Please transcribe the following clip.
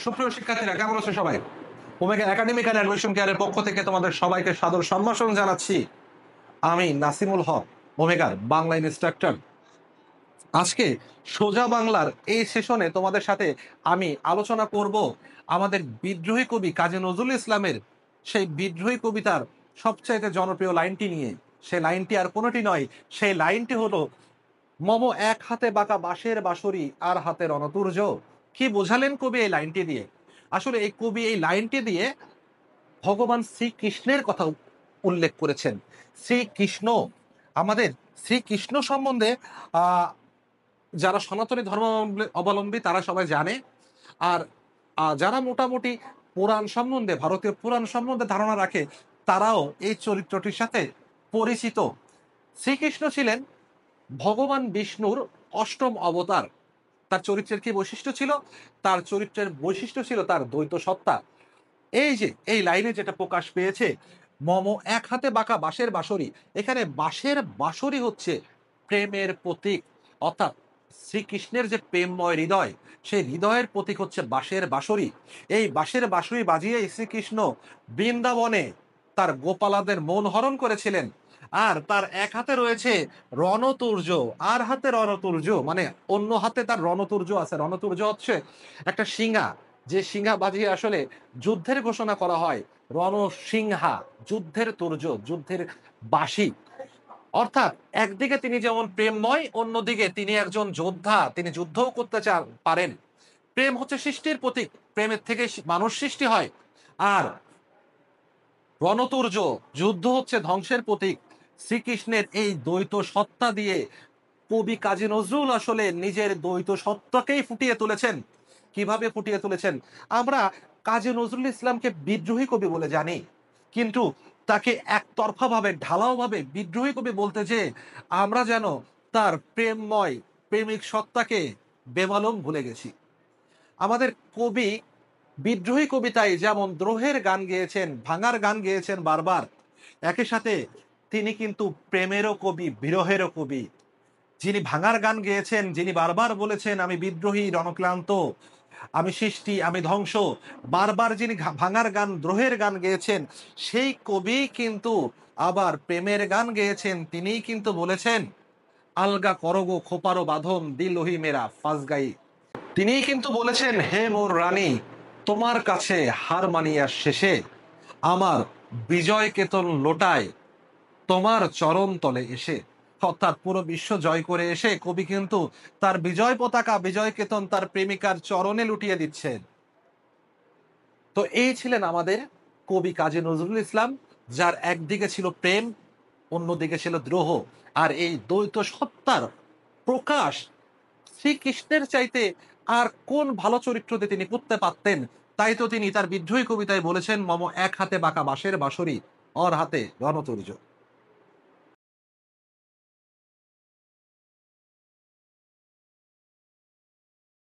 সুপ্রিয় শিক্ষার্থীরা, কেমন আছো সবাই? ওমেগা একাডেমিক অ্যান্ড অ্যাডমিশন কেয়ারের পক্ষ থেকে তোমাদের সবাইকে সাদর সম্ভাষণ জানাচ্ছি। আমি নাসিমুল হক, ওমেগার বাংলা ইনস্ট্রাক্টর। আজকে সোজা বাংলার এই সেশনে তোমাদের সাথে আমি আলোচনা করব আমাদের বিদ্রোহী কবি কাজী নজরুল ইসলামের সেই বিদ্রোহী কবিতার সবচাইতে জনপ্রিয় লাইনটি নিয়ে। সেই লাইনটি আর কোনোটি নয়, সেই লাইনটি হলো মম এক হাতে বাঁকা বাঁশের বাঁশরি আর হাতে রণতুর্য। কি বোঝালেন কবি এই লাইনটি দিয়ে? আসলে এই কবি এই লাইনটি দিয়ে ভগবান শ্রীকৃষ্ণের কথা উল্লেখ করেছেন। শ্রীকৃষ্ণ, আমাদের শ্রীকৃষ্ণ সম্বন্ধে আহ যারা সনাতনী ধর্ম অবলম্বী তারা সবাই জানে। আর যারা মোটামুটি পুরাণ সম্বন্ধে, ভারতীয় পুরাণ সম্বন্ধে ধারণা রাখে, তারাও এই চরিত্রটির সাথে পরিচিত। শ্রীকৃষ্ণ ছিলেন ভগবান বিষ্ণুর অষ্টম অবতার। তার চরিত্রের কি বৈশিষ্ট্য ছিল? তার চরিত্রের বৈশিষ্ট্য ছিল তার দ্বৈত সত্তা। এই যে এই লাইনে যেটা প্রকাশ পেয়েছে, মম এক হাতে বাঁকা বাঁশের বাঁশরি, এখানে বাঁশের বাঁশরি হচ্ছে প্রেমের প্রতীক। অর্থাৎ শ্রীকৃষ্ণের যে প্রেমময় হৃদয়, সেই হৃদয়ের প্রতীক হচ্ছে বাঁশের বাঁশরি। এই বাঁশের বাঁশরি বাজিয়ে শ্রীকৃষ্ণ বৃন্দাবনে তার গোপালাদের মন হরণ করেছিলেন। আর তার এক হাতে রয়েছে রণতুর্য, আর হাতে রণতুর্য, মানে অন্য হাতে তার রণতুর্য আছে। রণতুর্য হচ্ছে একটা সিংহা, যে সিংহা বাজিয়ে আসলে যুদ্ধের ঘোষণা করা হয়। রণসিংহা, যুদ্ধের তুর্য, যুদ্ধের বাঁশি। অর্থাৎ একদিকে তিনি যেমন প্রেমময়, অন্যদিকে তিনি একজন যোদ্ধা, তিনি যুদ্ধও করতে পারেন। প্রেম হচ্ছে সৃষ্টির প্রতীক, প্রেমের থেকে মানুষ সৃষ্টি হয়। আর রণতুর্য, যুদ্ধ হচ্ছে ধ্বংসের প্রতীক। শ্রীকৃষ্ণের এই দ্বৈত সত্তা দিয়ে কবি কাজী নজরুল আসলে নিজের দ্বৈত সত্তাকেই ফুটিয়ে তুলেছেন। কিভাবে ফুটিয়ে তুলেছেন? আমরা কাজী নজরুল ইসলামকে বিদ্রোহী কবি বলে জানি, কিন্তু তাকে একতরফা ভাবে, ঢালাও ভাবে বিদ্রোহী কবি বলতে যে আমরা যেন তার প্রেমময় প্রেমিক সত্তাকে বেমালুম ভুলে গেছি। আমাদের কবি বিদ্রোহী কবিতায় যেমন দ্রোহের গান গেয়েছেন, ভাঙার গান গেয়েছেন বারবার, একই সাথে তিনি কিন্তু প্রেমেরও কবি, বিরহেরও কবি। যিনি ভাঙার গান গেয়েছেন, যিনি বারবার বলেছেন আমি বিদ্রোহী, রণক্লান্ত, আমি সৃষ্টি, আমি ধ্বংস, বারবার যিনি ভাঙার গান, দ্রোহের গান গেয়েছেন, সেই কবি কিন্তু আবার প্রেমের গান গেয়েছেন। তিনিই কিন্তু বলেছেন আলগা করগো খোপারো বাঁধন দিলহি মেরা ফাজগাই। তিনিই কিন্তু বলেছেন হে মোর রানী, তোমার কাছে হার মানিয়া শেষে আমার বিজয় কেতন লোটায় তোমার চরণ তলে এসে। অর্থাৎ পুরো বিশ্ব জয় করে এসে কবি কিন্তু তার বিজয় পতাকা, বিজয় কেতন তার প্রেমিকার চরণে লুটিয়ে দিচ্ছেন। তো এই ছিলেন আমাদের কবি কাজী নজরুল ইসলাম, যার একদিকে ছিল প্রেম, অন্যদিকে ছিল দ্রোহ। আর এই দ্বৈত সত্তার প্রকাশ শ্রীকৃষ্ণের চাইতে আর কোন ভালো চরিত্রতে তিনি করতে পারতেন? তাই তো তিনি তার বিদ্রোহী কবিতায় বলেছেন মম এক হাতে বাঁকা বাঁশের বাঁশরি, অর হাতে রণতুর্য।